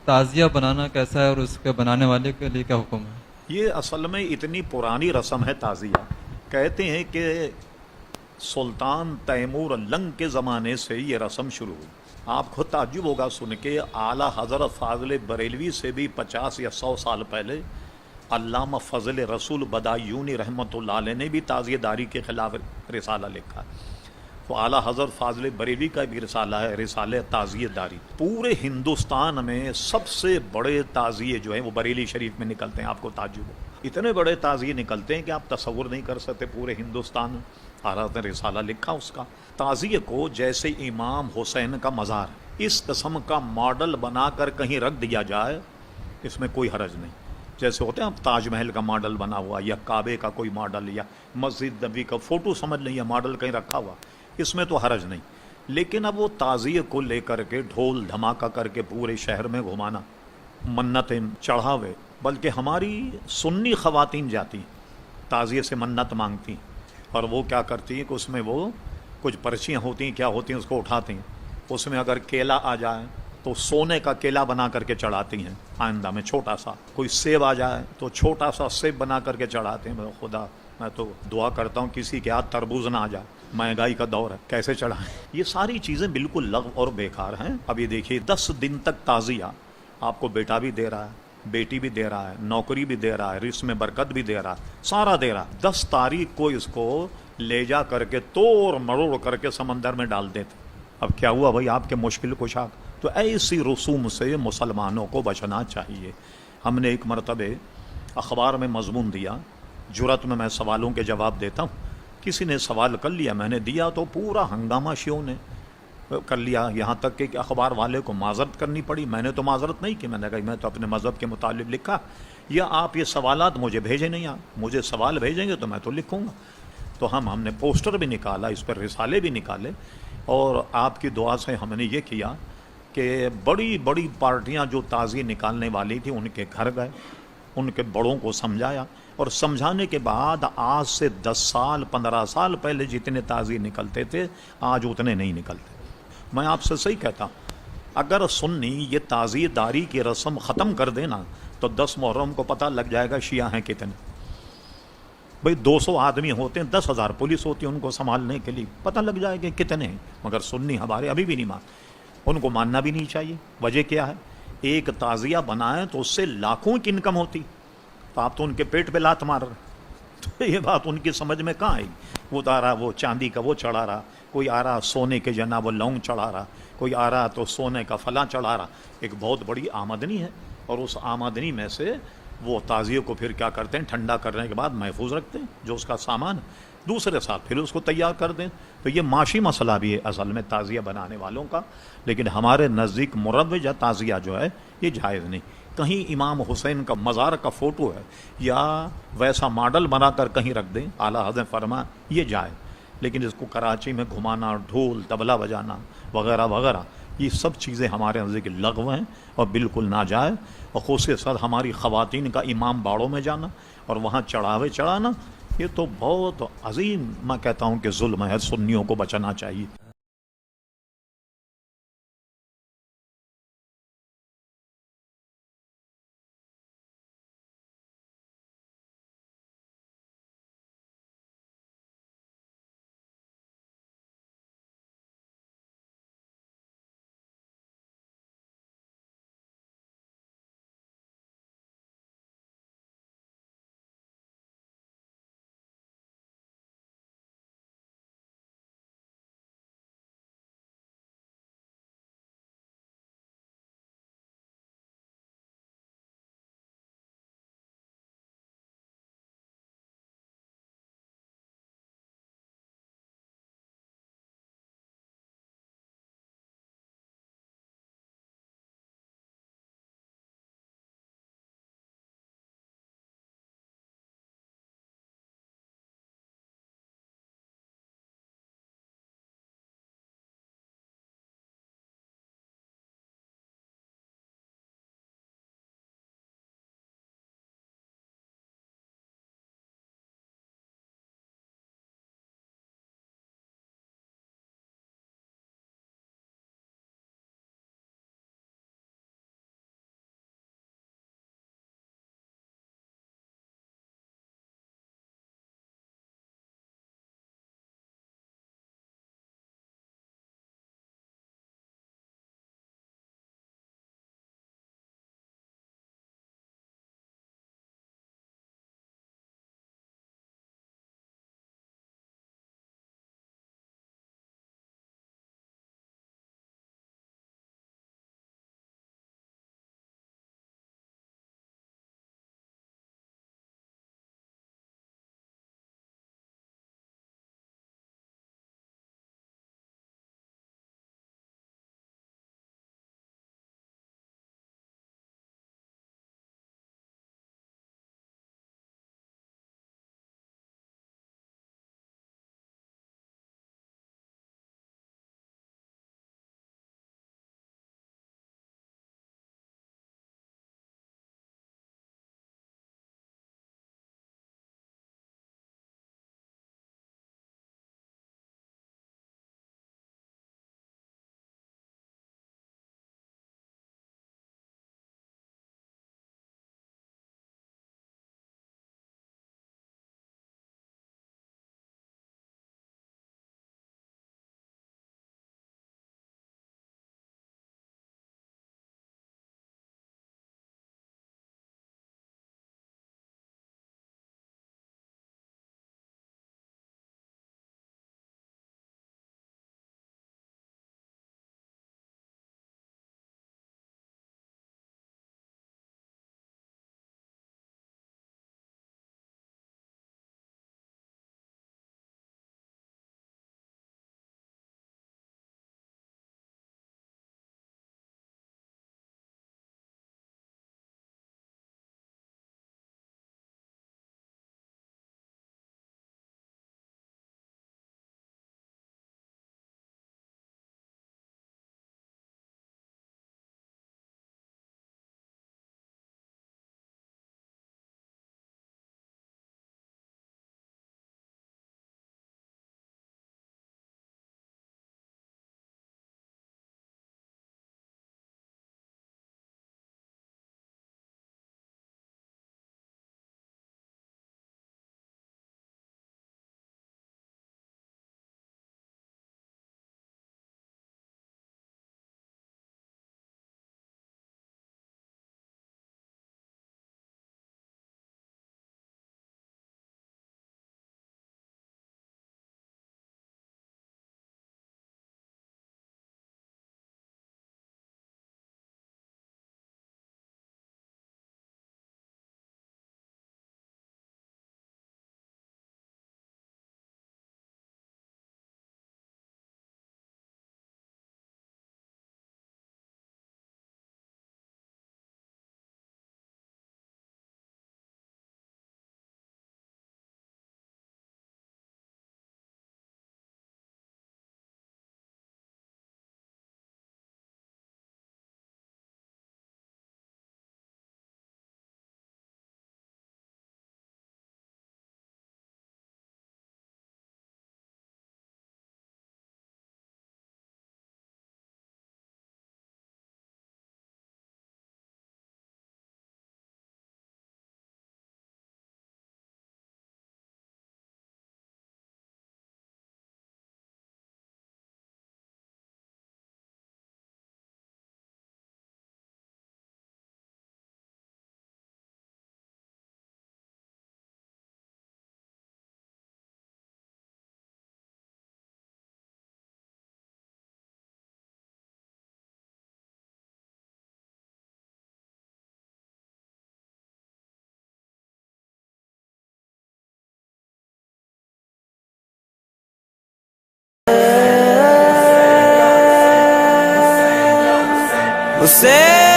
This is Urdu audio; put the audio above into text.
تعزیہ بنانا کیسا ہے اور اس کے بنانے والے کے لیے کیا حکم ہے؟ یہ اصل میں اتنی پرانی رسم ہے تعزیہ. کہتے ہیں کہ سلطان تیمور لنگ کے زمانے سے یہ رسم شروع ہوئی. آپ کو تعجب ہوگا سن کے، اعلیٰ حضرت فاضل بریلوی سے بھی 50 یا 100 سال پہلے علامہ فضل رسول بدایونی رحمۃ اللہ علیہ نے بھی تعزیہ داری کے خلاف رسالہ لکھا. تو اعلیٰ حضرت فاضل بریلوی کا بھی رسالہ ہے، رسالہ تعزیہ داری. پورے ہندوستان میں سب سے بڑے تعزیے جو ہیں وہ بریلی شریف میں نکلتے ہیں. آپ کو تعجب ہو، اتنے بڑے تعزیے نکلتے ہیں کہ آپ تصور نہیں کر سکتے. پورے ہندوستان میں اعلیٰ حضرت نے رسالہ لکھا اس کا. تعزیے کو جیسے امام حسین کا مزار اس قسم کا ماڈل بنا کر کہیں رکھ دیا جائے، اس میں کوئی حرج نہیں. جیسے ہوتے ہیں اب تاج محل کا ماڈل بنا ہوا، یا کعبے کا کوئی ماڈل، یا مسجد نبی کا فوٹو سمجھ لیں، یا ماڈل کہیں رکھا ہوا، اس میں تو حرج نہیں. لیکن اب وہ تعزیے کو لے کر کے ڈھول دھماکہ کر کے پورے شہر میں گھمانا، منتیں چڑھاوے. بلکہ ہماری سنی خواتین جاتی تعزیے سے منت مانگتی، اور وہ کیا کرتی ہیں کہ اس میں وہ کچھ پرچیاں ہوتی ہیں، کیا ہوتی ہیں، اس کو اٹھاتی ہیں. اس میں اگر کیلا آ جائے تو سونے کا کیلا بنا کر کے چڑھاتی ہیں آئندہ میں چھوٹا سا. کوئی سیب آ جائے تو چھوٹا سا سیب بنا کر کے چڑھاتے ہیں. خدا، میں تو دعا کرتا ہوں کسی کے ہاتھ تربوز نہ آ جائے. مہنگائی کا دور ہے، کیسے چڑھائیں؟ یہ ساری چیزیں بالکل لغو اور بیکار ہیں. اب یہ دیکھیے 10 دن تک تعزیہ آپ کو بیٹا بھی دے رہا ہے، بیٹی بھی دے رہا ہے، نوکری بھی دے رہا ہے، رزق میں برکت بھی دے رہا ہے، سارا دے رہا ہے. 10 تاریخ کو اس کو لے جا کر کے توڑ مروڑ کر کے سمندر میں ڈال دیتے. اب کیا ہوا بھائی آپ کے مشکل کشا؟ تو ایسی رسوم سے مسلمانوں کو بچنا چاہیے. ہم نے ایک مرتبہ اخبار میں مضمون دیا، جرات میں سوالوں کے جواب دیتا ہوں. کسی نے سوال کر لیا، میں نے دیا تو پورا ہنگامہ شیعوں نے کر لیا، یہاں تک کہ اخبار والے کو معذرت کرنی پڑی. میں نے تو معذرت نہیں کی، میں نے کہا میں تو اپنے مذہب کے متعلق لکھا، یا آپ یہ سوالات مجھے بھیجیں نہیں، آپ مجھے سوال بھیجیں گے تو میں تو لکھوں گا. تو ہم نے پوسٹر بھی نکالا، اس پر رسالے بھی نکالے، اور آپ کی دعا سے ہم نے یہ کیا کہ بڑی بڑی پارٹیاں جو تعزیے نکالنے والی تھیں ان کے گھر گئے، ان کے بڑوں کو سمجھایا، اور سمجھانے کے بعد آج سے 10 سال 15 سال پہلے جتنے تعزیے نکلتے تھے آج اتنے نہیں نکلتے. میں آپ سے صحیح کہتا ہوں، اگر سنی یہ تعزیہ داری کی رسم ختم کر دینا تو 10 محرم کو پتہ لگ جائے گا شیعہ ہیں کتنے. بھئی 200 آدمی ہوتے ہیں، 10,000 پولیس ہوتی ہے ان کو سنبھالنے کے لیے، پتہ لگ جائے گا کتنے ہیں. مگر سنی ہمارے ابھی بھی نہیں مان، ان کو ماننا بھی نہیں چاہیے. وجہ کیا ہے؟ ایک تعزیہ بنائیں تو اس سے لاکھوں کی انکم ہوتی، تو آپ تو ان کے پیٹ پہ لات مار رہے. تو یہ بات ان کی سمجھ میں کہاں آئی؟ وہ تو آ رہا وہ چاندی کا وہ چڑھا رہا، کوئی آ رہا سونے کے جناب وہ لونگ چڑھا رہا، کوئی آ رہا تو سونے کا فلاں چڑھا رہا. ایک بہت بڑی آمدنی ہے، اور اس آمدنی میں سے وہ تعزیے کو پھر کیا کرتے ہیں، ٹھنڈا کرنے کے بعد محفوظ رکھتے ہیں جو اس کا سامان ہے، دوسرے سال پھر اس کو تیار کر دیں. تو یہ معاشی مسئلہ بھی ہے اصل میں تعزیہ بنانے والوں کا. لیکن ہمارے نزدیک مروج یا تعزیہ جو ہے یہ جائز نہیں. کہیں امام حسین کا مزار کا فوٹو ہے یا ویسا ماڈل بنا کر کہیں رکھ دیں، اعلیٰ حضرت فرما یہ جائے. لیکن اس کو کراچی میں گھمانا، ڈھول طبلہ بجانا وغیرہ وغیرہ، یہ سب چیزیں ہمارے نزدیک لغو ہیں اور بالکل ناجائز. اور خصوصاً ہماری خواتین کا امام باڑوں میں جانا اور وہاں چڑھاوے چڑھانا، یہ تو بہت عظیم میں کہتا ہوں کہ ظلم ہے. سنیوں کو بچنا چاہیے. say